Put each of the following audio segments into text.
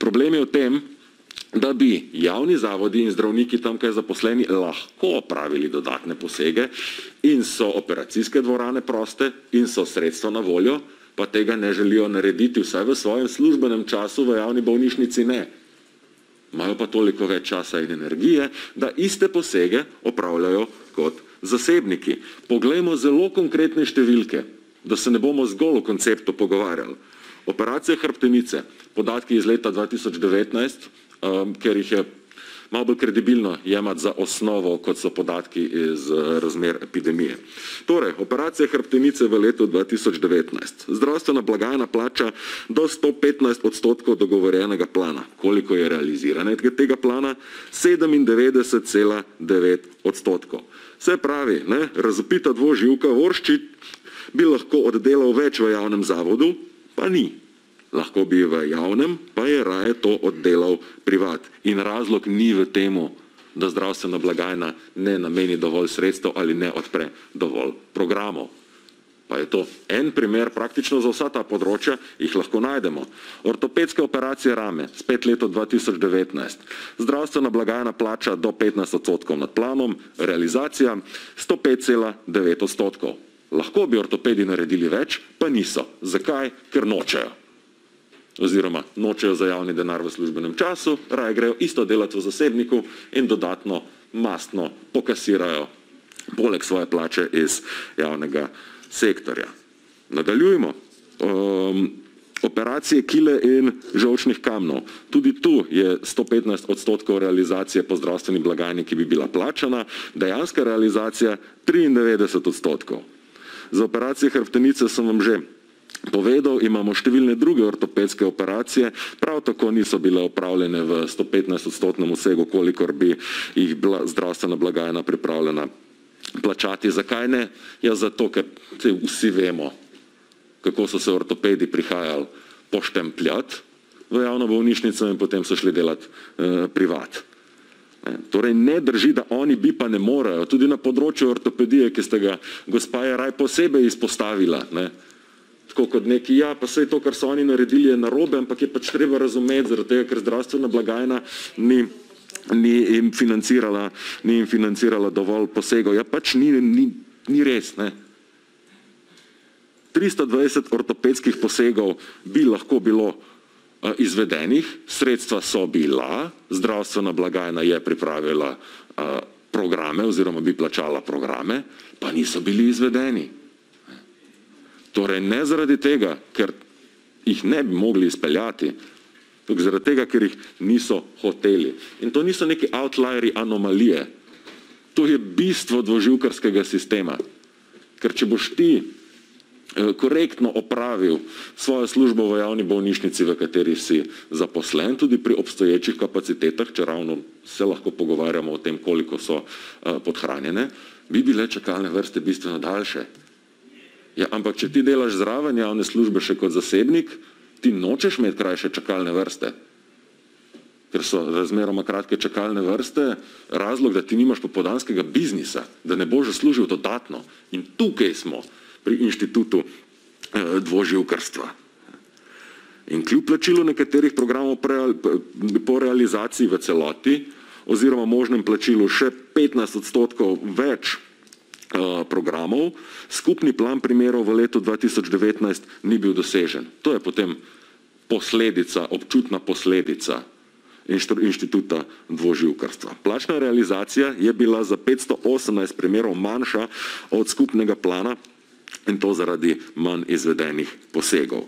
Problem je v tem, da bi javni zavodi in zdravniki tamkaj zaposleni lahko opravili dodatne posege in so operacijske dvorane proste in so sredstva na voljo, pa tega ne želijo narediti vsaj v svojem službenem času, v javni bolnišnici ne. Imajo pa toliko več časa in energije, da iste posege opravljajo kot zasebniki. Poglejmo zelo konkretne številke, da se ne bomo zgolj o konceptu pogovarjali. Operacije hrbtenice, podatki iz leta 2019, ker jih je malo bolj kredibilno jemati za osnovo, kot so podatki iz razmer epidemije. Torej, operacije hrbtenice v letu 2019. Zdravstvena blagajna plača do 115% dogovorjenega plana. Koliko je realiziranega tega plana? 97,9%. Vse pravi, razvpita dvoživka Vorščič bi lahko oddelal več v javnem zavodu, pa ni. Lahko bi v javnem, pa je raje to oddelal privat. In razlog ni v temu, da zdravstvena blagajna ne nameni dovolj sredstev ali ne odpre dovolj programov. Pa je to en primer praktično za vsa ta področja, jih lahko najdemo. Ortopedske operacije rame, spet leto 2019. Zdravstvena blagajna plača do 15% nad planom, realizacija 105,9%. Lahko bi ortopedi naredili več, pa niso. Zakaj? Ker nočejo. Oziroma nočejo za javni denar v službenem času, raje grejo isto delati v zasebniku in dodatno mastno pokasirajo poleg svoje plače iz javnega sektorja. Nadaljujmo. Operacije kile in žolčnih kamnov. Tudi tu je 115% realizacije po zdravstveni blagajni, ki bi bila plačana, dejanska realizacija 93%. Za operacije hrbtenice sem vam že povedal, imamo številne druge ortopedske operacije, prav tako niso bile opravljene v 115% obsegu, kolikor bi jih bila zdravstvena blagajna pripravljena plačati. Zakaj ne? Ja, zato, ker vsi vemo, kako so se ortopedi prihajali poštempljati v javno bolnišnico in potem so šli delati privat. Torej ne drži, da oni bi pa ne morejo. Tudi na področju ortopedije, ki ste ga gospa Jeraj posebej izpostavila, tako kot neki, ja, pa sej to, kar so oni naredili, je narobe, ampak je pač treba razumeti, zaradi tega, ker zdravstvena blagajna ni jim financirala dovolj posegov. Ja, pač ni res, 320 ortopedskih posegov bi lahko bilo izvedenih, sredstva so bila, zdravstvena blagajna je pripravila programe oziroma bi plačala programe, pa niso bili izvedeni. Torej ne zaradi tega, ker jih ne bi mogli izpeljati, ampak zaradi tega, ker jih niso hoteli. In to niso neki outlieri, anomalije. To je bistvo dvoživkarskega sistema. Ker če boš ti korektno opravil svojo službo v javni bolnišnici, v kateri si zaposlen, tudi pri obstoječih kapacitetah, če ravno se lahko pogovarjamo o tem, koliko so podhranjene, bi bile čakalne vrste bistveno daljše. Ja, ampak če ti delaš zraven javne službe še kot zasebnik, ti nočeš imeti krajše čakalne vrste. Ker so razmeroma kratke čakalne vrste razlog, da ti nimaš popoldanskega biznisa, da ne boš služil dodatno. In tukaj smo pri inštitutu dvoživkarstva. In kljub plačilu nekaterih programov po realizaciji v celoti, oziroma možnem plačilu še 15% več programov, skupni plan primerov v letu 2019 ni bil dosežen. To je potem posledica, občutna posledica inštituta dvoživkarstva. Plačna realizacija je bila za 518 primerov manjša od skupnega plana in to zaradi manj izvedenih posegov.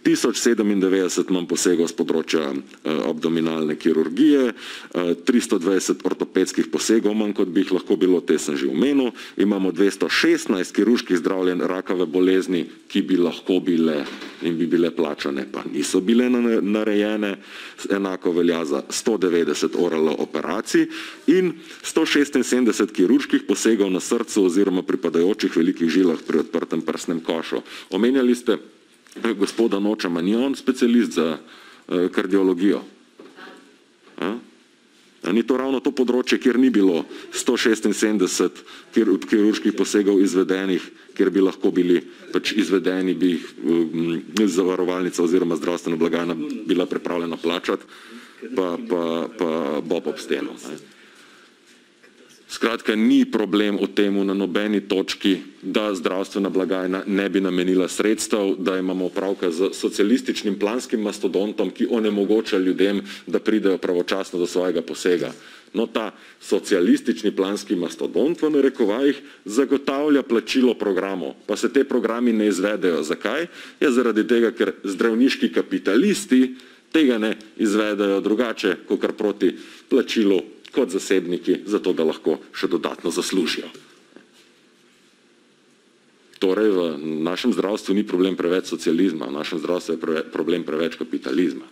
1097 manj posegov z področja abdominalne kirurgije, 320 ortopedskih posegov manj, kot bi jih lahko bilo, te sem že omenil. Imamo 216 kirurških zdravljenj rakave bolezni, ki bi lahko bile in bi bile plačane, pa niso bile narejene. Enako velja za 190 ORL operacij in 176 kirurških posegov na srcu oziroma pripadajočih velikih žilah pri odprtem prsnem košu. Omenjali ste gospoda Nočama, ni on specialist za kardiologijo? Ni to ravno to področje, kjer ni bilo 176 kirurških posegov izvedenih, kjer bi lahko bili pač izvedeni, bi jih zavarovalnica oziroma zdravstvena blagajna bila pripravljena plačati, pa bob ob steno. Skratka, ni problem o temu na nobeni točki, da zdravstvena blagajna ne bi namenila sredstev, da imamo opravka z socialističnim planskim mastodontom, ki onemogoča ljudem, da pridejo pravočasno do svojega posega. No, ta socialistični planski mastodont v narekovajih zagotavlja plačilo programov, pa se te programi ne izvedejo. Zakaj? Je zaradi tega, ker zdravniški kapitalisti tega ne izvedejo drugače, kakor proti plačilu kot zasebniki, zato da lahko še dodatno zaslužijo. Torej, v našem zdravstvu ni problem preveč socializma, v našem zdravstvu je problem preveč kapitalizma.